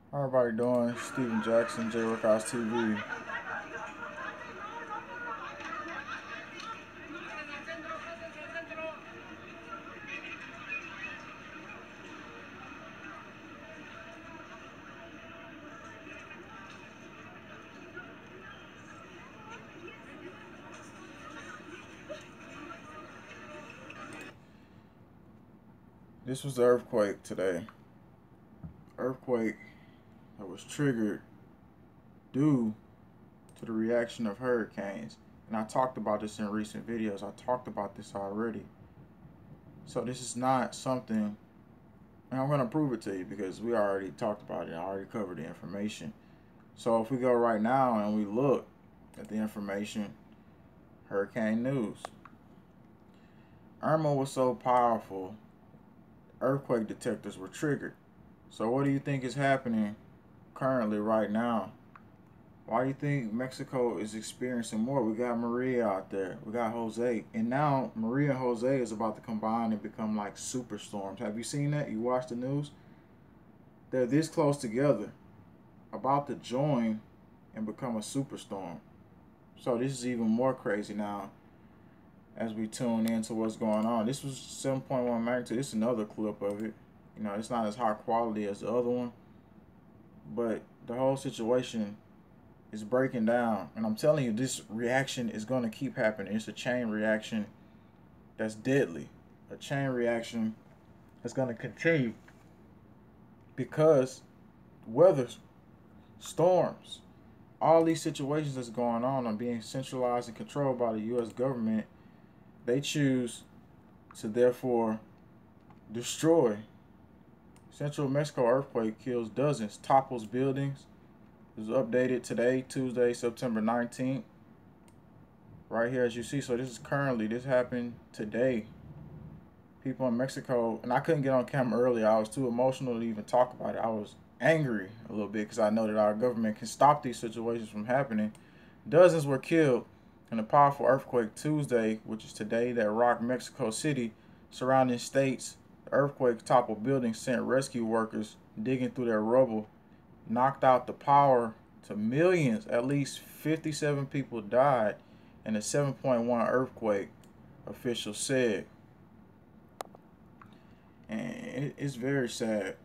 How everybody doing? Steven Jackson, JWorkouts TV. This was the earthquake today. Earthquake that was triggered due to the reaction of hurricanes. And I talked about this in recent videos. I talked about this already. So this is not something, and I'm going to prove it to you because we already talked about it. I already covered the information. So if we go right now and we look at the information, hurricane news. Irma was so powerful, earthquake detectors were triggered. So what do you think is happening currently right now? Why do you think Mexico is experiencing more? We got Maria out there. We got Jose. And now Maria and Jose is about to combine and become like superstorms. Have you seen that? You watched the news? They're this close together, about to join and become a superstorm. So this is even more crazy now as we tune into what's going on. This was 7.1 magnitude. This is another clip of it. You know, it's not as high quality as the other one, but the whole situation is breaking down. And I'm telling you, this reaction is going to keep happening. It's a chain reaction that's deadly. A chain reaction that's going to continue because weather, storms, all these situations that's going on are being centralized and controlled by the U.S. government. They choose to therefore destroy. Central Mexico earthquake kills dozens, topples buildings. It was updated today, Tuesday, September 19th. Right here, as you see. So this is currently, this happened today. People in Mexico, and I couldn't get on camera earlier. I was too emotional to even talk about it. I was angry a little bit because I know that our government can stop these situations from happening. Dozens were killed in a powerful earthquake Tuesday, which is today, that rocked Mexico City. Surrounding states, the earthquake toppled buildings, sent rescue workers digging through their rubble, knocked out the power to millions. At least 57 people died in a 7.1 earthquake, officials said. And it's very sad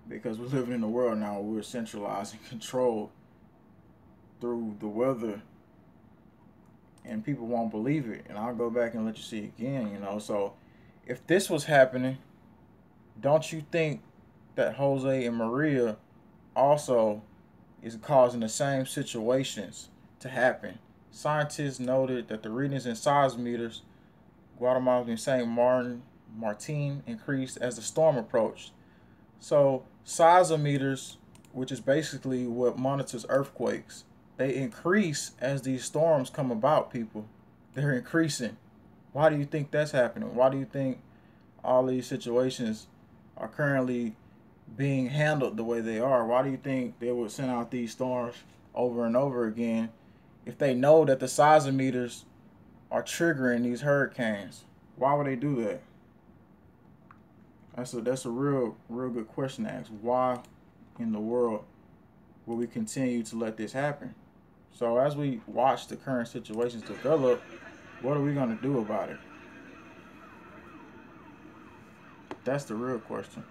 because we're living in a world now where we're centralized and controlled through the weather, and people won't believe it. And I'll go back and let you see again, you know. So if this was happening, don't you think that Jose and Maria also is causing the same situations to happen? Scientists noted that the readings in seismometers, Guatemala and St. Martin, increased as the storm approached. So seismometers, which is basically what monitors earthquakes, they increase as these storms come about, people. They're increasing. Why do you think that's happening? Why do you think all these situations are currently being handled the way they are? Why do you think they would send out these storms over and over again if they know that the seismometers are triggering these hurricanes? Why would they do that? That's a real good question to ask. Why in the world will we continue to let this happen? So as we watch the current situations develop, what are we going to do about it? That's the real question.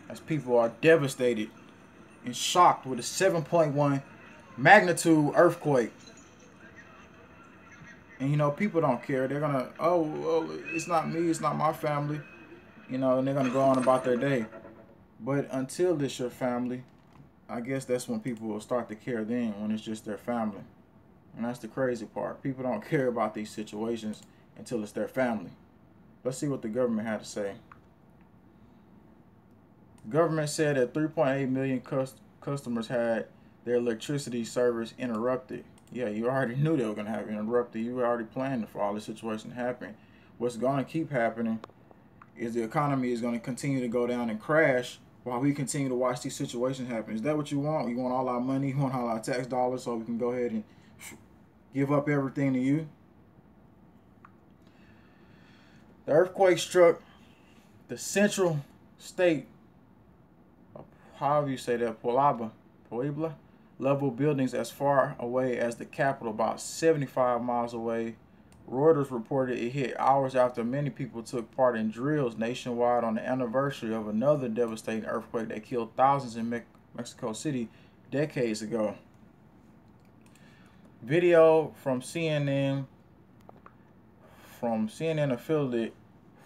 As people are devastated and shocked with a 7.1 magnitude earthquake. And you know, people don't care. They're gonna, oh, well, it's not me, it's not my family, you know, and they're gonna go on about their day. But until it's your family, I guess that's when people will start to care then, when it's just their family. And that's the crazy part. People don't care about these situations until it's their family. Let's see what the government had to say. The government said that 3.8 million customers had their electricity service interrupted. Yeah, you already knew they were going to have interrupted. You were already planning for all this situation happening. What's going to keep happening is the economy is going to continue to go down and crash while we continue to watch these situations happen. Is that what you want? You want all our money? You want all our tax dollars so we can go ahead and give up everything to you? The earthquake struck the central state however you say that, Puebla, level buildings as far away as the capital, about 75 miles away. Reuters reported it hit hours after many people took part in drills nationwide on the anniversary of another devastating earthquake that killed thousands in Mexico City decades ago. Video from CNN affiliate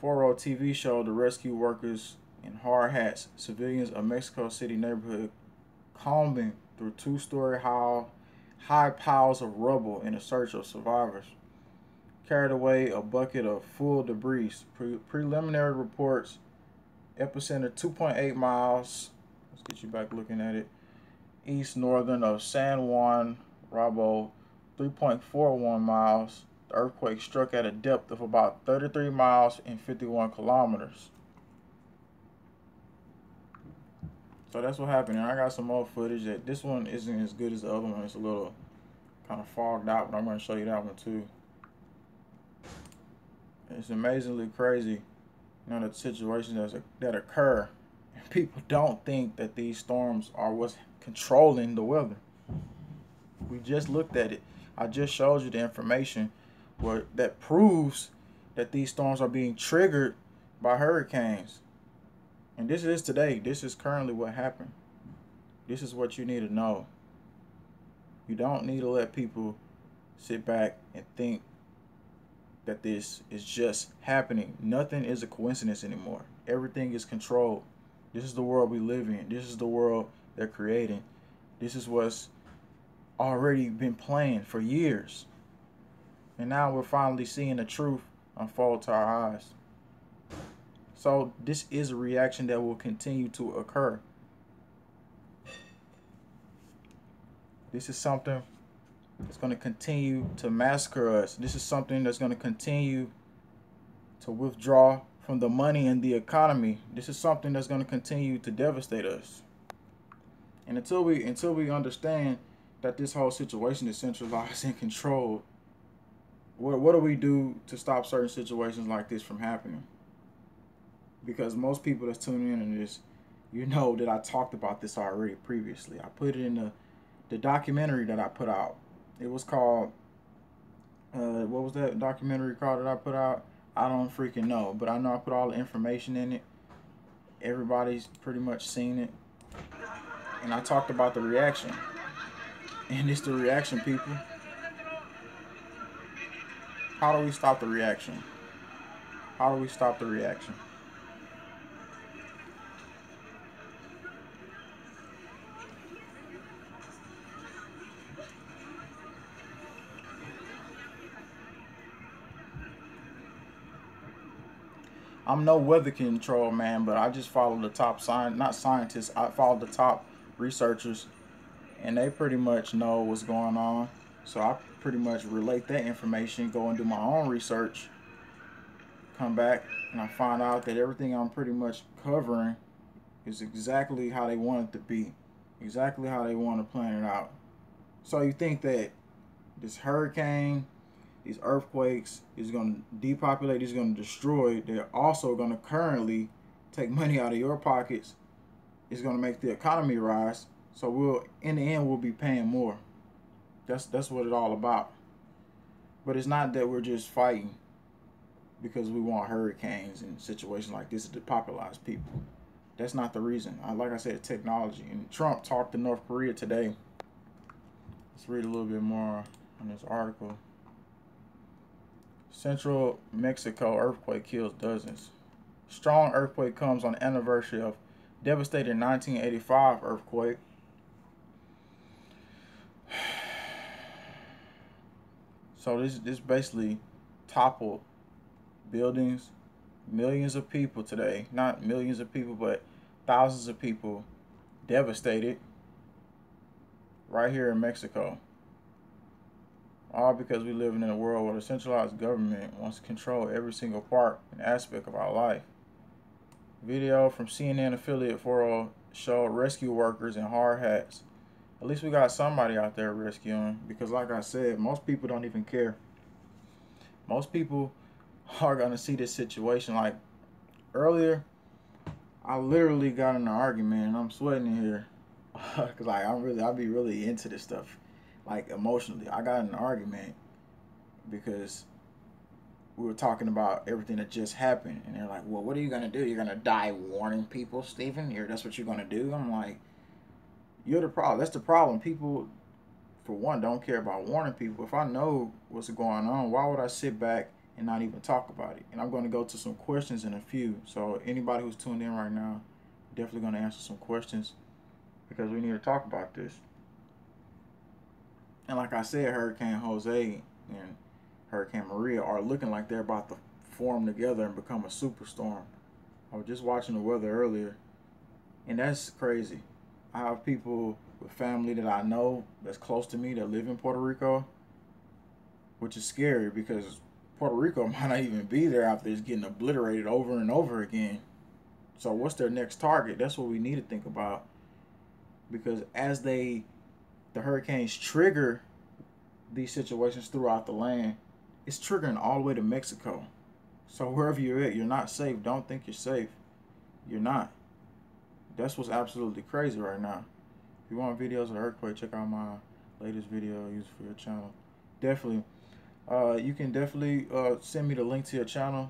40 TV showed the rescue workers in hard hats, civilians of Mexico City neighborhood, combing through two-story high piles of rubble in a search of survivors. Carried away a bucket of full debris. Preliminary reports, epicenter 2.8 miles, let's get you back looking at it, east northern of San Juan Rabo, 3.41 miles. The earthquake struck at a depth of about 33 miles and 51 kilometers. So that's what happened. And I got some more footage. That this one isn't as good as the other one. It's a little kind of fogged out, but I'm going to show you that one too. It's amazingly crazy, the situations that occur. And people don't think that these storms are what's controlling the weather. We just looked at it. I just showed you the information that proves that these storms are being triggered by hurricanes. And this is today. This is currently what happened. This is what you need to know. You don't need to let people sit back and think that this is just happening. Nothing is a coincidence anymore. Everything is controlled. This is the world we live in. This is the world they're creating. This is what's already been planned for years. And now we're finally seeing the truth unfold to our eyes. So this is a reaction that will continue to occur. This is something that's going to continue to massacre us. This is something that's going to continue to withdraw from the money and the economy. This is something that's going to continue to devastate us. And until we understand that this whole situation is centralized and controlled, what do we do to stop certain situations like this from happening? Because most people that's tuning in on this, you know that I talked about this already previously. I put it in the documentary that I put out. It was called, what was that documentary called that I put out? I don't freaking know, but I know I put all the information in it. Everybody's pretty much seen it. And I talked about the reaction. And it's the reaction, people. How do we stop the reaction? How do we stop the reaction? I'm no weather control man, but I just follow the top not scientists. I follow the top researchers, and they pretty much know what's going on. So I pretty much relate that information, go and do my own research, come back, and I find out that everything I'm pretty much covering is exactly how they want it to be, exactly how they want to plan it out. So you think that this hurricane, these earthquakes is going to depopulate, is going to destroy. They're also going to currently take money out of your pockets. It's going to make the economy rise. So in the end, we'll be paying more. That's what it's all about. But it's not that we're just fighting because we want hurricanes and situations like this to depopulate people. That's not the reason. Like I said, technology. And Trump talked to North Korea today. Let's read a little bit more on this article. Central Mexico earthquake kills dozens. Strong earthquake comes on the anniversary of devastating 1985 earthquake. So this basically toppled buildings. Millions of people today, not millions of people, but thousands of people devastated right here in Mexico. All because we live in a world where the centralized government wants to control every single part and aspect of our life. Video from CNN affiliate 40 showed rescue workers in hard hats. At least we got somebody out there rescuing, because like I said, most people don't even care. Most people are going to see this situation. Like earlier, I literally got in an argument and I'm sweating in here. Cause like I be really into this stuff, like emotionally. I got in an argument because we were talking about everything that just happened, and they're like, "Well, what are you gonna do? You're gonna die warning people, Stephen? That's what you're gonna do?" I'm like, "You're the problem. That's the problem. People, for one, don't care about warning people. If I know what's going on, why would I sit back and not even talk about it?" And I'm going to go to some questions in a few. So anybody who's tuned in right now, definitely going to answer some questions because we need to talk about this. And like I said, Hurricane Jose and Hurricane Maria are looking like they're about to form together and become a superstorm. I was just watching the weather earlier, and that's crazy. I have people with family that I know that's close to me that live in Puerto Rico, which is scary because Puerto Rico might not even be there after it's getting obliterated over and over again. So what's their next target? That's what we need to think about, because as the hurricanes trigger these situations throughout the land, it's triggering all the way to Mexico. So wherever you're at, you're not safe. Don't think you're safe. You're not. That's what's absolutely crazy right now. If you want videos of the earthquake, check out my latest video I use for your channel. Definitely. You can definitely send me the link to your channel.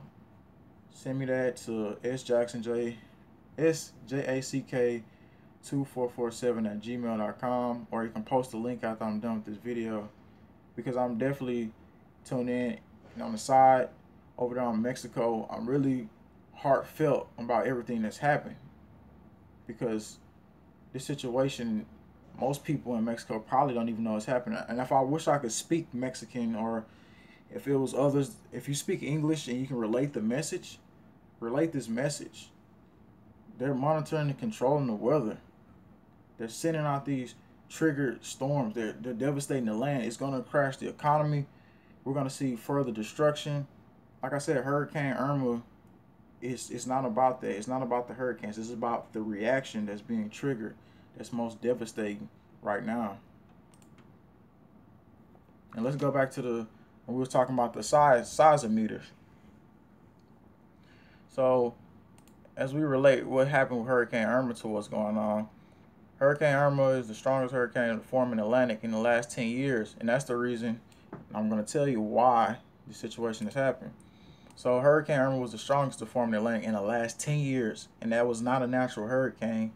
Send me that to sjack2447@gmail.com, or you can post the link after I'm done with this video, because I'm definitely tuned in. And on the side over there in Mexico, I'm really heartfelt about everything that's happened, because this situation, most people in Mexico probably don't even know it's happening. And if I wish I could speak Mexican, or if it was others, if you speak English and you can relate the message, relate this message. They're monitoring and controlling the weather. They're sending out these triggered storms. They're devastating the land. It's going to crash the economy. We're going to see further destruction. Like I said, Hurricane Irma, it's not about that. It's not about the hurricanes. It's about the reaction that's being triggered that's most devastating right now. And let's go back to when we were talking about the seismometers. So as we relate what happened with Hurricane Irma to what's going on, Hurricane Irma is the strongest hurricane to form in the Atlantic in the last 10 years. And that's the reason I'm going to tell you why the situation has happened. So Hurricane Irma was the strongest to form in the Atlantic in the last 10 years. And that was not a natural hurricane.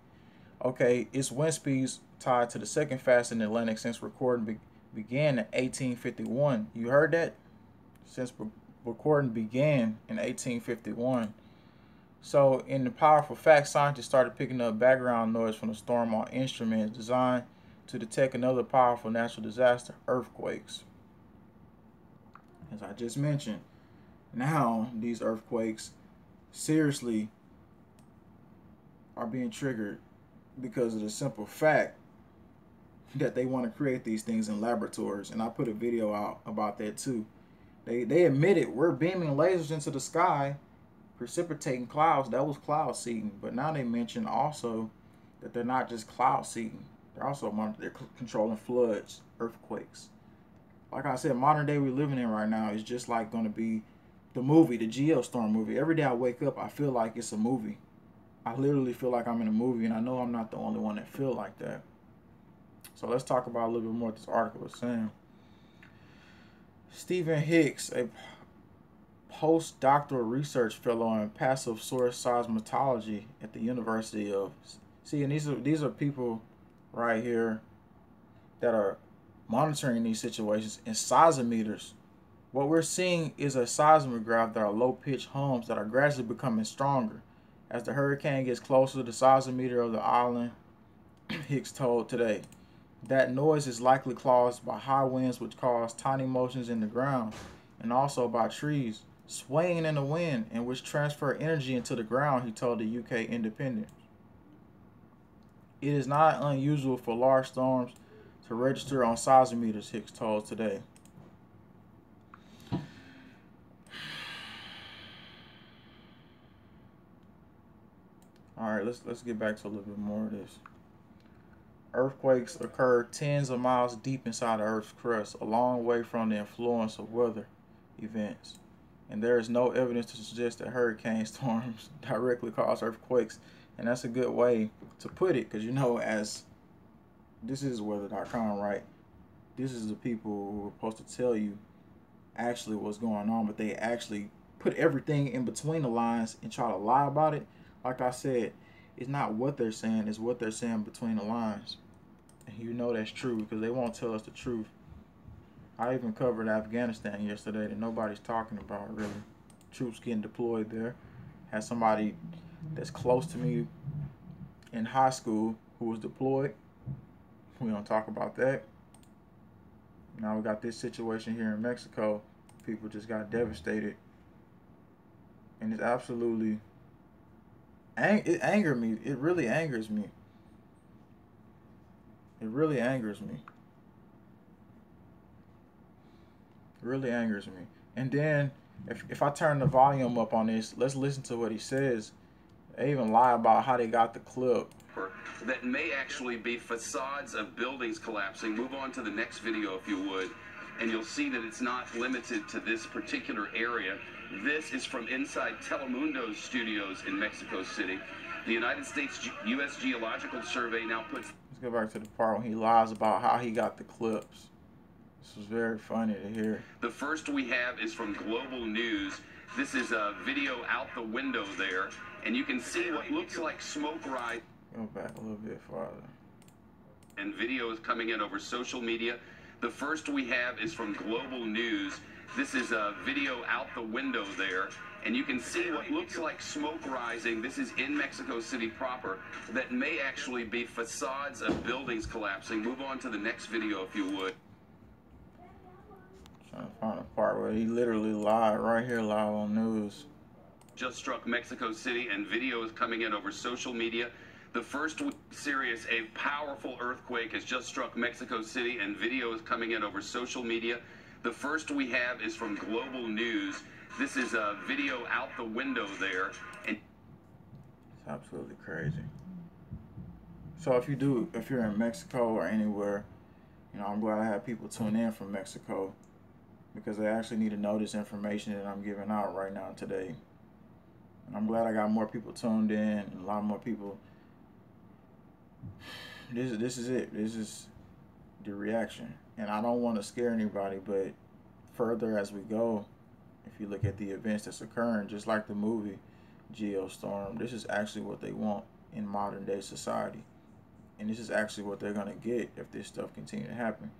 Okay, its wind speeds tied to the second fastest in the Atlantic since recording began in 1851. You heard that? Since recording began in 1851. So, in the powerful fact, scientists started picking up background noise from the storm on instruments designed to detect another powerful natural disaster, earthquakes. As I just mentioned, now these earthquakes seriously are being triggered because of the simple fact that they want to create these things in laboratories. And I put a video out about that too. They admitted we're beaming lasers into the sky, precipitating clouds. That was cloud seeding. But now they mention also that they're not just cloud seeding. They're also they're controlling floods, earthquakes. Like I said, modern day we're living in right now is just like going to be the movie, the Geostorm movie. Every day I wake up, I feel like it's a movie. I literally feel like I'm in a movie, and I know I'm not the only one that feel like that. So let's talk about a little bit more what this article is saying. Stephen Hicks, a postdoctoral research fellow in passive source seismology at the University of... See, and these are people right here that are monitoring these situations in seismometers. What we're seeing is a seismograph that are low-pitched hums that are gradually becoming stronger. As the hurricane gets closer to the seismometer of the island, Hicks told today, that noise is likely caused by high winds which cause tiny motions in the ground, and also by trees swaying in the wind and which transfer energy into the ground, he told the UK Independent. It is not unusual for large storms to register on seismometers, Hicks told today. Alright, let's get back to a little bit more of this. Earthquakes occur tens of miles deep inside the Earth's crust, a long way from the influence of weather events. And there is no evidence to suggest that hurricane storms directly cause earthquakes. And that's a good way to put it, because you know, as this is weather.com, right? This is the people who are supposed to tell you actually what's going on, but they actually put everything in between the lines and try to lie about it. Like I said, it's not what they're saying, it's what they're saying between the lines. And you know that's true because they won't tell us the truth. I even covered Afghanistan yesterday that nobody's talking about, really. Troops getting deployed there. Had somebody that's close to me in high school who was deployed. We don't talk about that. Now we got this situation here in Mexico. People just got devastated. And it's absolutely, it angered me. It really angers me. It really angers me. It really angers me. And then, if I turn the volume up on this, let's listen to what he says. They even lie about how they got the clip. That may actually be facades of buildings collapsing. Move on to the next video if you would, and you'll see that it's not limited to this particular area. This is from inside Telemundo's studios in Mexico City. The United States U.S. Geological Survey now puts... Let's go back to the part when he lies about how he got the clips. This was very funny to hear. The first we have is from Global News. This is a video out the window there, and you can see what looks like smoke rise. Go back a little bit farther. And video is coming in over social media. The first we have is from Global News. This is a video out the window there, and you can see what looks like smoke rising. This is in Mexico City proper. That may actually be facades of buildings collapsing. Move on to the next video if you would. Trying to find a part where he literally lied right here live on news. Just struck Mexico City, and video is coming in over social media. The first serious, a powerful earthquake has just struck Mexico City, and video is coming in over social media. The first we have is from Global News. This is a video out the window there. And it's absolutely crazy. So if you're in Mexico or anywhere, you know, I'm glad I have people tune in from Mexico because they actually need to know this information that I'm giving out right now today. And I'm glad I got more people tuned in and a lot more people. This is it. This is the reaction. And I don't want to scare anybody, but further as we go, if you look at the events that's occurring, just like the movie Geostorm, this is actually what they want in modern day society. And this is actually what they're going to get if this stuff continue to happen.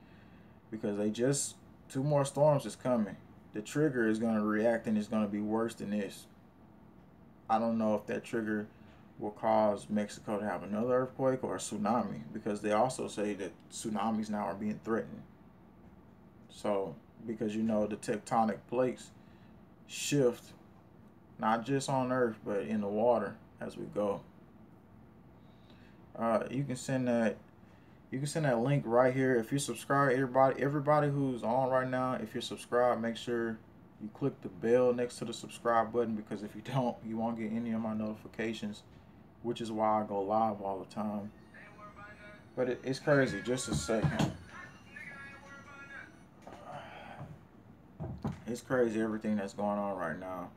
Because 2 more storms is coming. The trigger is going to react and it's going to be worse than this. I don't know if that trigger will cause Mexico to have another earthquake or a tsunami, because they also say that tsunamis now are being threatened. So, because you know the tectonic plates shift, not just on Earth, but in the water as we go. You can send that link right here. If you subscribe, everybody who's on right now, if you're subscribed, make sure you click the bell next to the subscribe button, because if you don't, you won't get any of my notifications, which is why I go live all the time. But it's crazy. Just a second. It's crazy everything that's going on right now.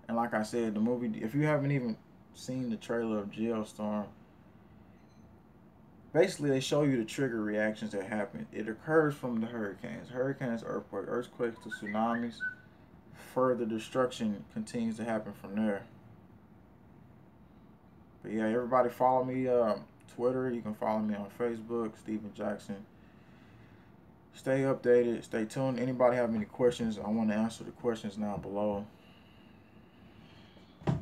And like I said, the movie, if you haven't even seen the trailer of Geostorm, basically they show you the trigger reactions that happen. It occurs from the hurricanes, earthquakes to tsunamis. Further destruction continues to happen from there. But yeah, everybody follow me Twitter. You can follow me on Facebook, Stephen Jackson. Stay updated. Stay tuned. Anybody have any questions? I want to answer the questions now below. Because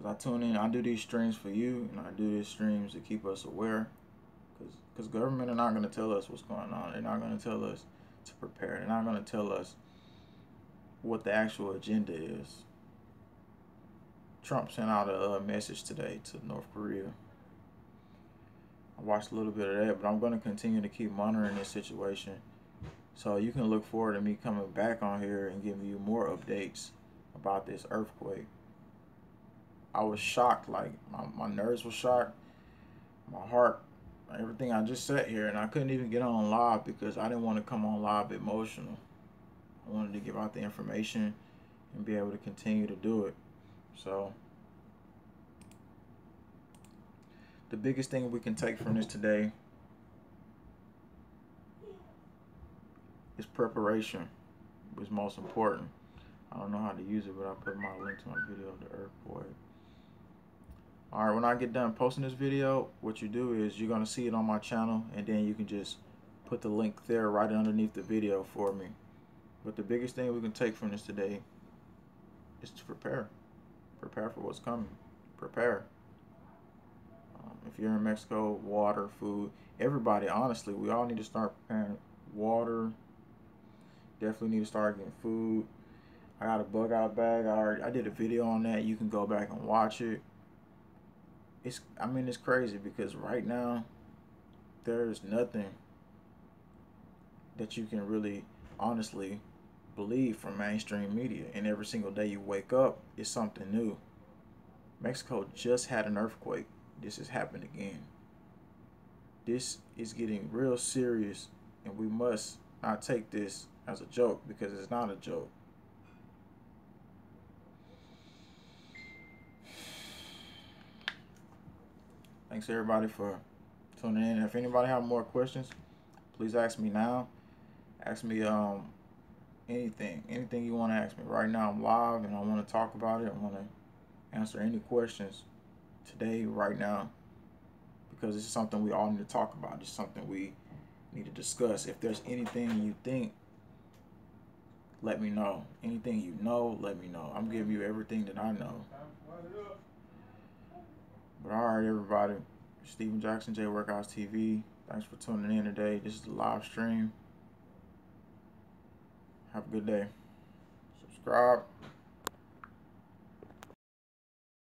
I tune in. I do these streams for you, and I do these streams to keep us aware. Because government are not going to tell us what's going on. They're not going to tell us to prepare. They're not going to tell us what the actual agenda is. Trump sent out a message today to North Korea. I watched a little bit of that, but I'm going to continue to keep monitoring this situation. So you can look forward to me coming back on here and giving you more updates about this earthquake. I was shocked, like my nerves were shocked, my heart, everything. I just sat here and I couldn't even get on live because I didn't want to come on live emotional. I wanted to give out the information and be able to continue to do it. So the biggest thing we can take from this today is preparation was most important. I don't know how to use it, but I put my link to my video of the earthquake. Alright, when I get done posting this video, what you do is you're going to see it on my channel, and then you can just put the link there right underneath the video for me. But the biggest thing we can take from this today is to prepare. Prepare for what's coming. Prepare. If you're in Mexico, water, food, everybody, honestly, we all need to start preparing. Water, definitely need to start getting food. I got a bug out bag. I did a video on that. You can go back and watch it. It's crazy because right now there's nothing that you can really honestly believe from mainstream media, and every single day you wake up is something new. Mexico just had an earthquake. This has happened again. This is getting real serious, and we must not take this as a joke, because it's not a joke. Thanks everybody for tuning in. If anybody have more questions, please ask me now. Ask me anything you want to ask me. Right now I'm live and I want to talk about it. I want to answer any questions today, right now, because it's something we all need to talk about. It's something we need to discuss. If there's anything you think, let me know. Anything you know, let me know. I'm giving you everything that I know. But alright everybody, Steven Jackson, JWorkouts TV. Thanks for tuning in today. This is the live stream. Have a good day. Subscribe.